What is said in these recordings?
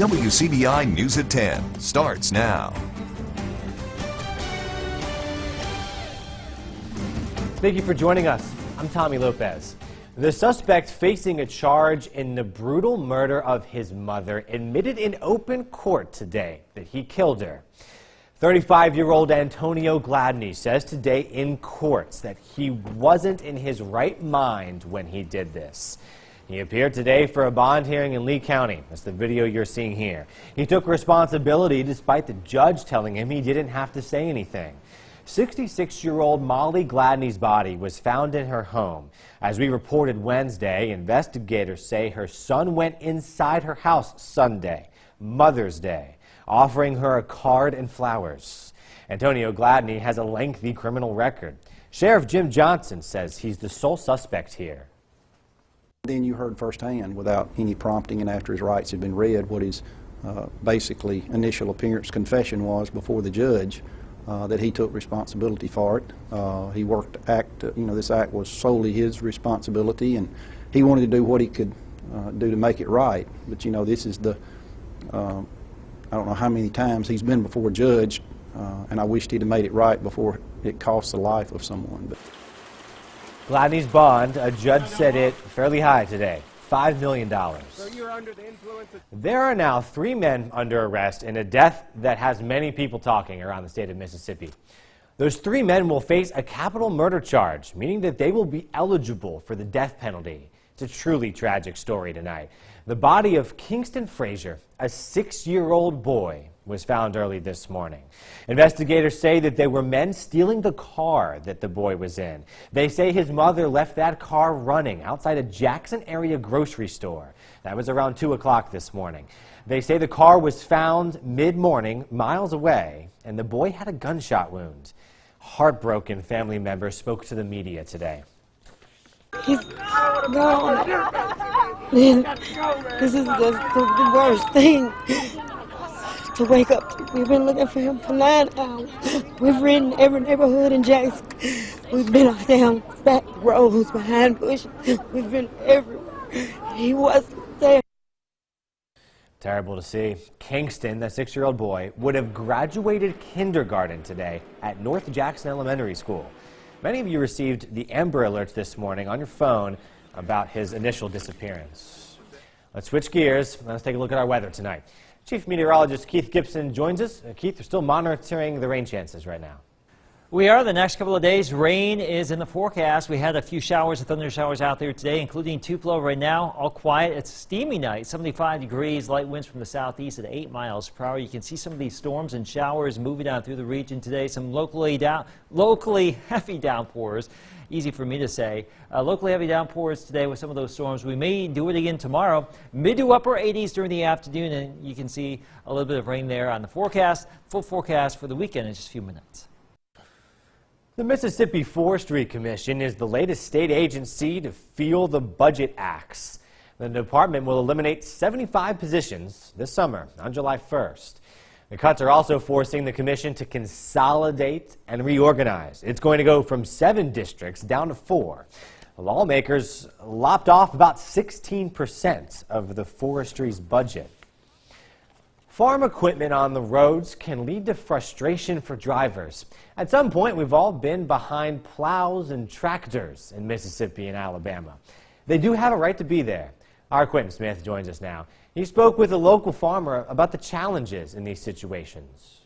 WCBI News at 10 starts now. Thank you for joining us. I'm Tommy Lopez. The suspect facing a charge in the brutal murder of his mother admitted in open court today that he killed her. 35-year-old Antonio Gladney says today in courts that he wasn't in his right mind when he did this. He appeared today for a bond hearing in Lee County. That's the video you're seeing here. He took responsibility despite the judge telling him he didn't have to say anything. 66-year-old Molly Gladney's body was found in her home. As we reported Wednesday, investigators say her son went inside her house Sunday, Mother's Day, offering her a card and flowers. Antonio Gladney has a lengthy criminal record. Sheriff Jim Johnson says he's the sole suspect here. Then you heard firsthand, without any prompting and after his rights had been read, what his basically initial appearance confession was before the judge, that he took responsibility for it. He worked this act was solely his responsibility, and he wanted to do what he could do to make it right. But this is the, I don't know how many times he's been before a judge, and I wished he'd have made it right before it cost the life of someone. But Gladney's bond, a judge set it fairly high today, $5 million. So you're under the influence of... There are now 3 men under arrest in a death that has many people talking around the state of Mississippi. Those 3 men will face a capital murder charge, meaning that they will be eligible for the death penalty. It's a truly tragic story tonight. The body of Kingston Frazier, a 6-year-old boy, was found early this morning. Investigators say that there were men stealing the car that the boy was in. They say his mother left that car running outside a Jackson area grocery store. That was around 2 o'clock this morning. They say the car was found mid-morning, miles away, and the boy had a gunshot wound. Heartbroken family members spoke to the media today. He's gone. This is the worst thing. To wake up, we've been looking for him for 9 hours. We've ridden every neighborhood in Jackson. We've been down back roads, behind bushes. We've been everywhere. He wasn't there. Terrible to see. Kingston, the 6-year-old boy, would have graduated kindergarten today at North Jackson Elementary School. Many of you received the Amber Alert this morning on your phone about his initial disappearance. Let's switch gears. Let's take a look at our weather tonight. Chief Meteorologist Keith Gibson joins us. Keith, we're still monitoring the rain chances right now. We are. The next couple of days, rain is in the forecast. We had a few showers and thunder showers out there today, including Tupelo right now. All quiet. It's a steamy night, 75 degrees, light winds from the southeast at 8 miles per hour. You can see some of these storms and showers moving down through the region today. Some locally heavy downpours. Easy for me to say. Locally heavy downpours today with some of those storms. We may do it again tomorrow. Mid to upper 80s during the afternoon, and you can see a little bit of rain there on the forecast. Full forecast for the weekend in just a few minutes. The Mississippi Forestry Commission is the latest state agency to feel the budget axe. The department will eliminate 75 positions this summer on July 1st. The cuts are also forcing the commission to consolidate and reorganize. It's going to go from 7 districts down to 4. The lawmakers lopped off about 16% of the forestry's budget. Farm equipment on the roads can lead to frustration for drivers. At some point, we've all been behind plows and tractors in Mississippi and Alabama. They do have a right to be there. Our Quentin Smith joins us now. He spoke with a local farmer about the challenges in these situations.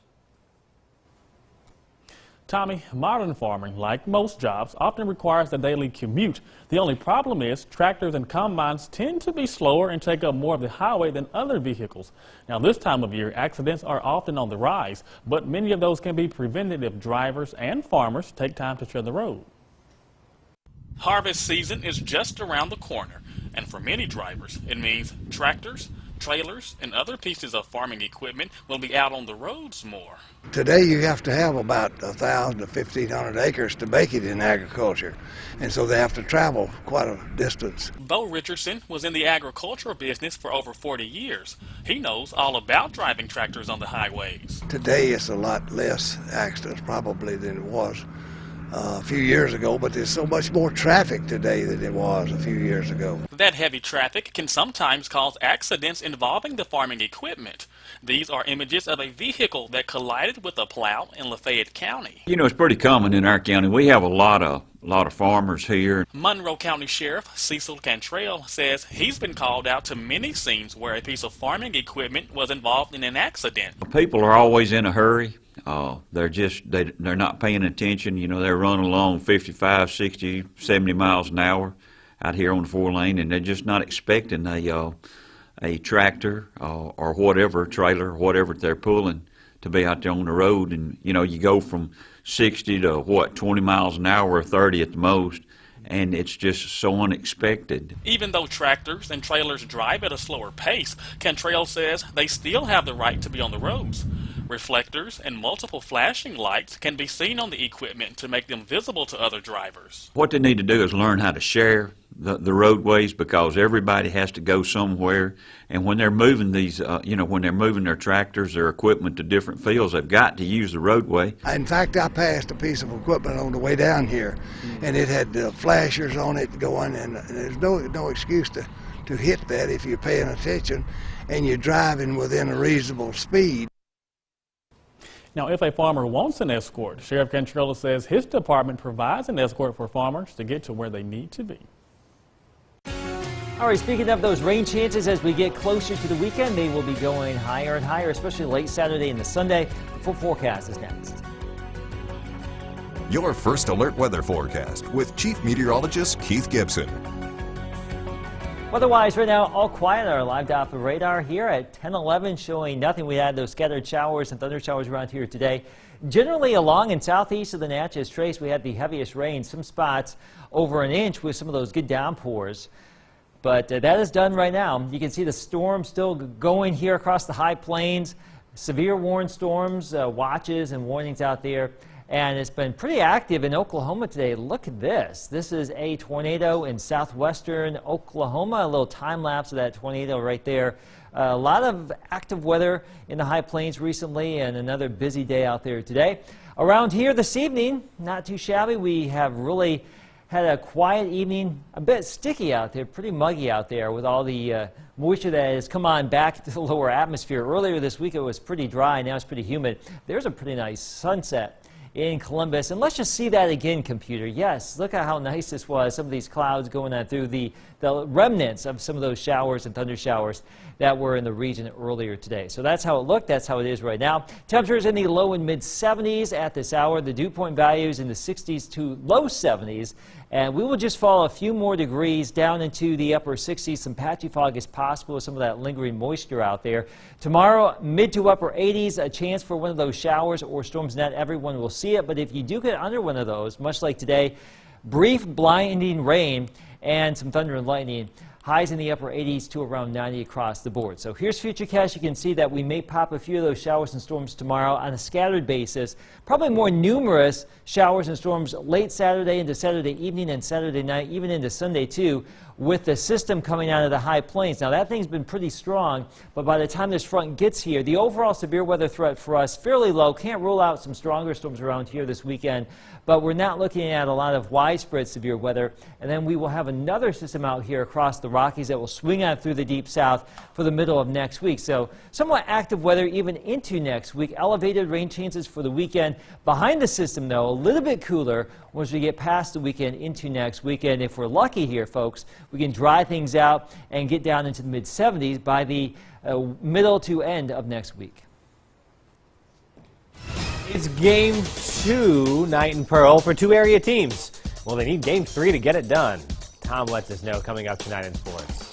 Tommy, modern farming, like most jobs, often requires a daily commute. The only problem is tractors and combines tend to be slower and take up more of the highway than other vehicles. Now, this time of year, accidents are often on the rise, but many of those can be prevented if drivers and farmers take time to tread the road. Harvest season is just around the corner, and for many drivers, it means tractors, trailers, and other pieces of farming equipment will be out on the roads more. Today you have to have about 1,000 to 1,500 acres to make it in agriculture, and so they have to travel quite a distance. Bo Richardson was in the agricultural business for over 40 years. He knows all about driving tractors on the highways. Today it's a lot less accidents probably than it was a few years ago, but there's so much more traffic today than there was a few years ago. That heavy traffic can sometimes cause accidents involving the farming equipment. These are images of a vehicle that collided with a plow in Lafayette County. You know, it's pretty common in our county. We have a lot of farmers here. Monroe County Sheriff Cecil Cantrell says he's been called out to many scenes where a piece of farming equipment was involved in an accident. People are always in a hurry. They're not paying attention. You know, they're running along 55, 60, 70 miles an hour out here on the 4-lane, and they're just not expecting a tractor or whatever, trailer, whatever they're pulling to be out there on the road. And, you know, you go from 60 to, 20 miles an hour or 30 at the most, and it's just so unexpected. Even though tractors and trailers drive at a slower pace, Cantrell says they still have the right to be on the roads. Reflectors and multiple flashing lights can be seen on the equipment to make them visible to other drivers. What they need to do is learn how to share the roadways, because everybody has to go somewhere. And when they're moving these, when they're moving their tractors, their equipment to different fields, they've got to use the roadway. In fact, I passed a piece of equipment on the way down here, and it had flashers on it going, and there's no excuse to hit that if you're paying attention and you're driving within a reasonable speed. Now, if a farmer wants an escort, Sheriff Cantrell says his department provides an escort for farmers to get to where they need to be. All right, speaking of those rain chances, as we get closer to the weekend, they will be going higher and higher, especially late Saturday into Sunday. The full forecast is next. Your first alert weather forecast with Chief Meteorologist Keith Gibson. Weather-wise, right now, all quiet. Our live Doppler radar here at 10:11 showing nothing. We had those scattered showers and thunder showers around here today. Generally along and southeast of the Natchez Trace, we had the heaviest rain, some spots over an inch with some of those good downpours. But that is done right now. You can see the storm still going here across the high plains. Severe warned storms, watches and warnings out there. And it's been pretty active in Oklahoma today. Look at this. This is a tornado in southwestern Oklahoma. A little time lapse of that tornado right there. A lot of active weather in the high plains recently, and another busy day out there today. Around here this evening, not too shabby. We have really had a quiet evening, a bit sticky out there, pretty muggy out there with all the moisture that has come on back to the lower atmosphere. Earlier this week it was pretty dry, now it's pretty humid. There's a pretty nice sunset in Columbus, and let's just see that again, computer. Yes, look at how nice this was. Some of these clouds going on through the remnants of some of those showers and thunder showers that were in the region earlier today. So that's how it looked. That's how it is right now. Temperatures in the low and mid 70s at this hour. The dew point values in the 60s to low 70s. And we will just fall a few more degrees down into the upper 60s. Some patchy fog is possible with some of that lingering moisture out there. Tomorrow, mid to upper 80s, a chance for one of those showers or storms. Not everyone will see it, but if you do get under one of those, much like today, brief blinding rain and some thunder and lightning. Highs in the upper 80s to around 90 across the board. So here's Futurecast. You can see that we may pop a few of those showers and storms tomorrow on a scattered basis. Probably more numerous showers and storms late Saturday into Saturday evening and Saturday night, even into Sunday too, with the system coming out of the high plains. Now that thing's been pretty strong, but by the time this front gets here, the overall severe weather threat for us fairly low. Can't rule out some stronger storms around here this weekend, but we're not looking at a lot of widespread severe weather. And then we will have another system out here across the Rockies that will swing out through the deep south for the middle of next week. So somewhat active weather even into next week. Elevated rain chances for the weekend. Behind the system, though, a little bit cooler once we get past the weekend into next weekend. If we're lucky here, folks, we can dry things out and get down into the mid 70s by the middle to end of next week. It's game 2, Knight and Pearl, for two area teams. Well, they need game 3 to get it done. Tom lets us know coming up tonight in sports.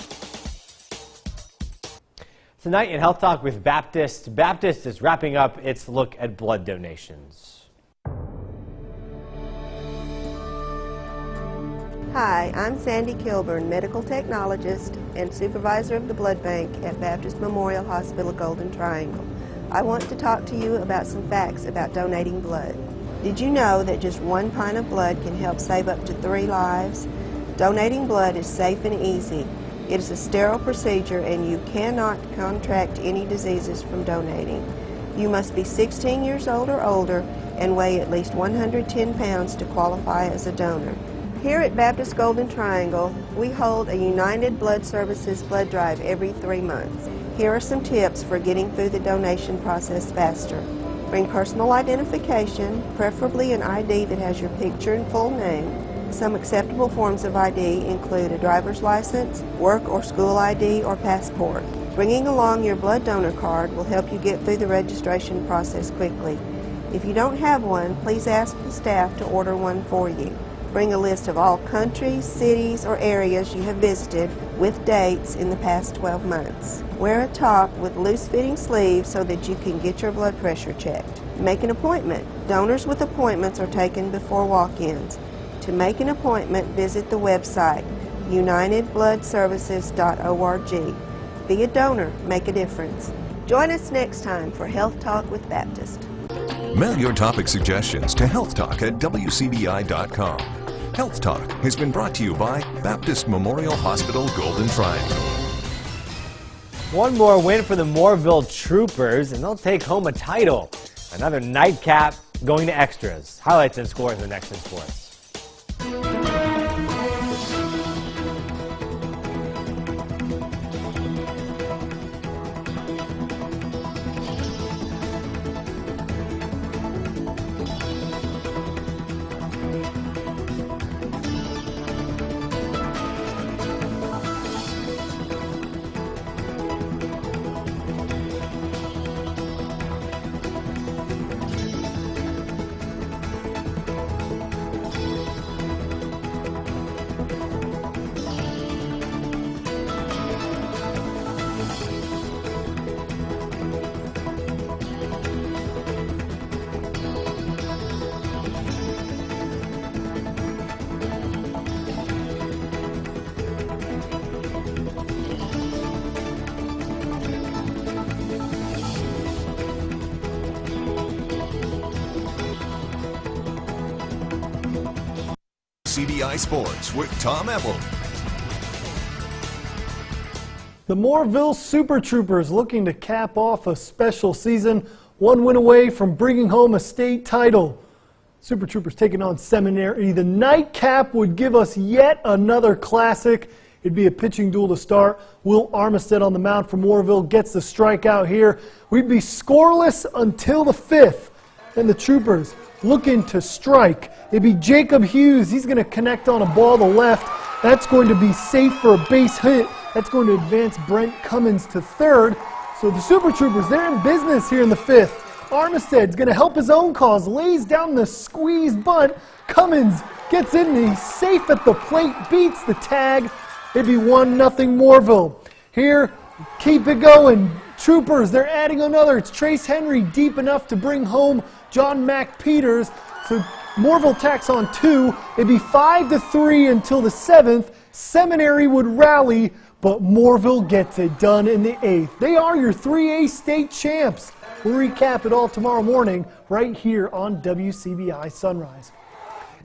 Tonight in Health Talk with Baptist. Baptist is wrapping up its look at blood donations. Hi, I'm Sandy Kilburn, medical technologist and supervisor of the blood bank at Baptist Memorial Hospital Golden Triangle. I want to talk to you about some facts about donating blood. Did you know that just 1 pint of blood can help save up to 3 lives? Donating blood is safe and easy. It is a sterile procedure and you cannot contract any diseases from donating. You must be 16 years old or older and weigh at least 110 pounds to qualify as a donor. Here at Baptist Golden Triangle, we hold a United Blood Services blood drive every 3 months. Here are some tips for getting through the donation process faster. Bring personal identification, preferably an ID that has your picture and full name. Some acceptable forms of ID include a driver's license, work or school ID, or passport. Bringing along your blood donor card will help you get through the registration process quickly. If you don't have one, please ask the staff to order one for you. Bring a list of all countries, cities, or areas you have visited with dates in the past 12 months. Wear a top with loose-fitting sleeves so that you can get your blood pressure checked. Make an appointment. Donors with appointments are taken before walk-ins. To make an appointment, visit the website, unitedbloodservices.org. Be a donor, make a difference. Join us next time for Health Talk with Baptist. Mail your topic suggestions to healthtalk@wcbi.com. Health Talk has been brought to you by Baptist Memorial Hospital Golden Triangle. One more win for the Moorville Troopers, and they'll take home a title. Another nightcap going to extras. Highlights and scores in Next in Sports. CBI Sports with Tom Ebel. The Moorville Super Troopers looking to cap off a special season, one win away from bringing home a state title. Super Troopers taking on Seminary. The nightcap would give us yet another classic. It'd be a pitching duel to start. Will Armistead on the mound for Moorville gets the strikeout here. We'd be scoreless until the 5th. Then the Troopers looking to strike. It'd be Jacob Hughes. He's going to connect on a ball to left. That's going to be safe for a base hit. That's going to advance Brent Cummins to third. So the Super Troopers, they're in business here in the 5th. Armistead's going to help his own cause. Lays down the squeeze bunt. Cummins gets in. He's safe at the plate. Beats the tag. It'd be 1-0 Moorville. Here, keep it going. Troopers, they're adding another. It's Trace Henry deep enough to bring home John Mack Peters. So Moorville tacks on 2. It'd be 5-3 until the 7th. Seminary would rally, but Moorville gets it done in the 8th. They are your 3A state champs. We'll recap it all tomorrow morning right here on WCBI Sunrise.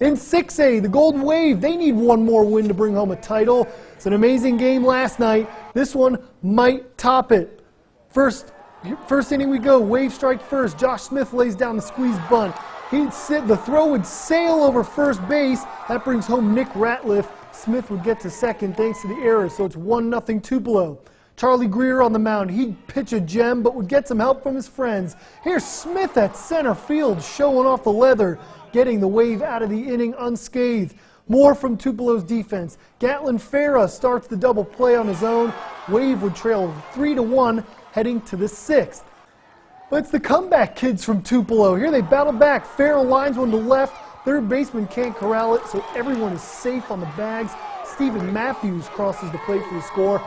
In 6A, the Golden Wave, they need one more win to bring home a title. It's an amazing game last night. This one might top it. First inning we go. Wave strike first. Josh Smith lays down the squeeze bunt. The throw would sail over first base. That brings home Nick Ratliff. Smith would get to second thanks to the error, so it's 1-0 Tupelo. Charlie Greer on the mound. He'd pitch a gem, but would get some help from his friends. Here's Smith at center field, showing off the leather, getting the Wave out of the inning unscathed. More from Tupelo's defense. Gatlin Farah starts the double play on his own. Wave would trail 3-1 heading to the 6th. But it's the comeback kids from Tupelo. Here they battle back. Farrell lines one to left. Third baseman can't corral it, so everyone is safe on the bags. Stephen Matthews crosses the plate for the score.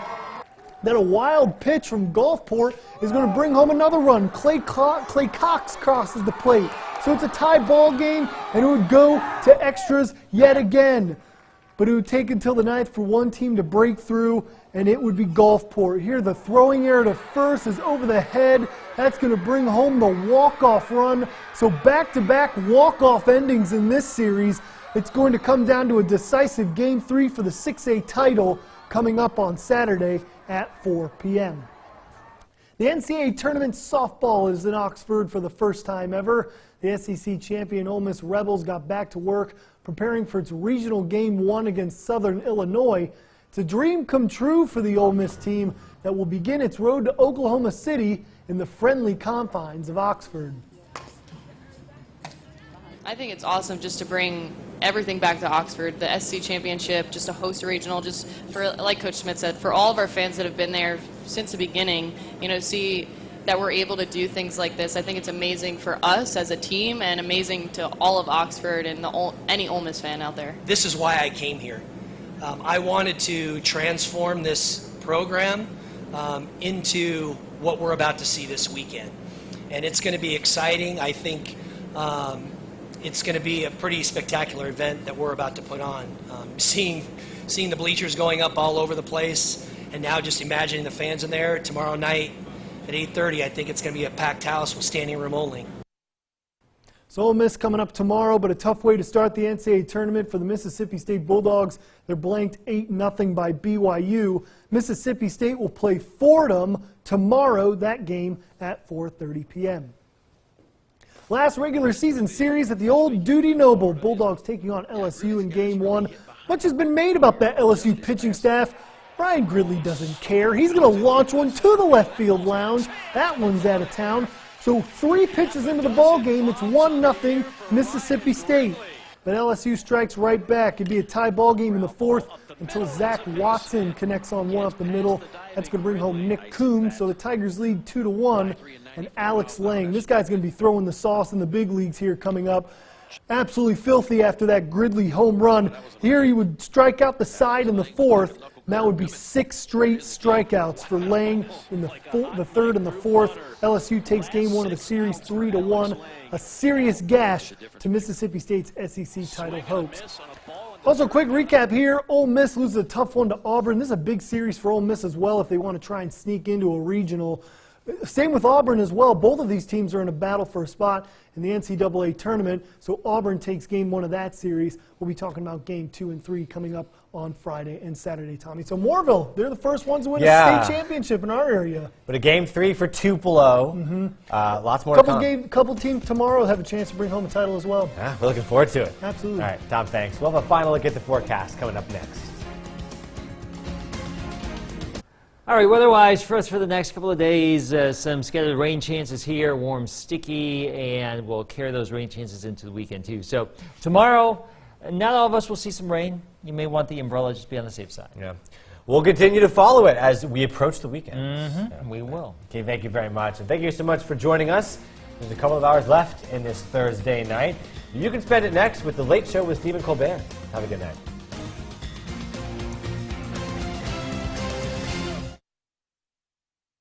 Then a wild pitch from Gulfport is going to bring home another run. Clay Cox crosses the plate. So it's a tie ball game, and it would go to extras yet again. But it would take until the 9th for one team to break through, and it would be Gulfport. Here the throwing error to first is over the head. That's going to bring home the walk-off run. So back-to-back walk-off endings in this series. It's going to come down to a decisive Game 3 for the 6A title coming up on Saturday at 4 p.m. The NCAA tournament softball is in Oxford for the first time ever. The SEC champion Ole Miss Rebels got back to work preparing for its regional game 1 against Southern Illinois. It's a dream come true for the Ole Miss team that will begin its road to Oklahoma City in the friendly confines of Oxford. I think it's awesome just to bring everything back to Oxford, the SC Championship, just to host a regional, just for, like Coach Smith said, for all of our fans that have been there since the beginning, you know, see that we're able to do things like this. I think it's amazing for us as a team and amazing to all of Oxford and any Ole Miss fan out there. This is why I came here. I wanted to transform this program into what we're about to see this weekend. And it's going to be exciting. I think it's going to be a pretty spectacular event that we're about to put on. Seeing the bleachers going up all over the place, and now just imagining the fans in there tomorrow night at 8:30, I think it's going to be a packed house with standing room only. So Ole Miss coming up tomorrow, but a tough way to start the NCAA tournament for the Mississippi State Bulldogs. They're blanked 8-0 by BYU. Mississippi State will play Fordham tomorrow, that game at 4:30 p.m. Last regular season series at the old Dudy Noble. Bulldogs taking on LSU in game 1. Much has been made about that LSU pitching staff. Ryan Gridley doesn't care. He's going to launch one to the left field lounge. That one's out of town. So 3 pitches into the ball game, it's 1-0 Mississippi State. But LSU strikes right back. It'd be a tie ball game in the 4th until Zach Watson connects on one up the middle. That's going to bring home Nick Coombs. So the Tigers lead 2-1. And Alex Lang, this guy's going to be throwing the sauce in the big leagues here coming up. Absolutely filthy after that Gridley home run. Here he would strike out the side in the 4th. And that would be 6 straight strikeouts for Lang in the 3rd and the 4th. LSU takes game 1 of the series 3-1. A serious gash to Mississippi State's SEC title hopes. Also, quick recap here. Ole Miss loses a tough one to Auburn. This is a big series for Ole Miss as well if they want to try and sneak into a regional. Same with Auburn as well. Both of these teams are in a battle for a spot in the NCAA tournament. So Auburn takes game 1 of that series. We'll be talking about game 2 and 3 coming up on Friday and Saturday, Tommy. So Moorville, they're the first ones to win a state championship in our area. But a game 3 for Tupelo. Lots more to come. Couple teams tomorrow have a chance to bring home a title as well. Yeah, we're looking forward to it. Absolutely. All right, Tom, thanks. We'll have a final look at the forecast coming up next. All right, weather-wise for us for the next couple of days, some scattered rain chances here, warm, sticky, and we'll carry those rain chances into the weekend too. So tomorrow, not all of us will see some rain. You may want the umbrella, just be on the safe side. Yeah. We'll continue to follow it as we approach the weekend. Yeah, we will. Okay, thank you very much. And thank you so much for joining us. There's a couple of hours left in this Thursday night. You can spend it next with The Late Show with Stephen Colbert. Have a good night.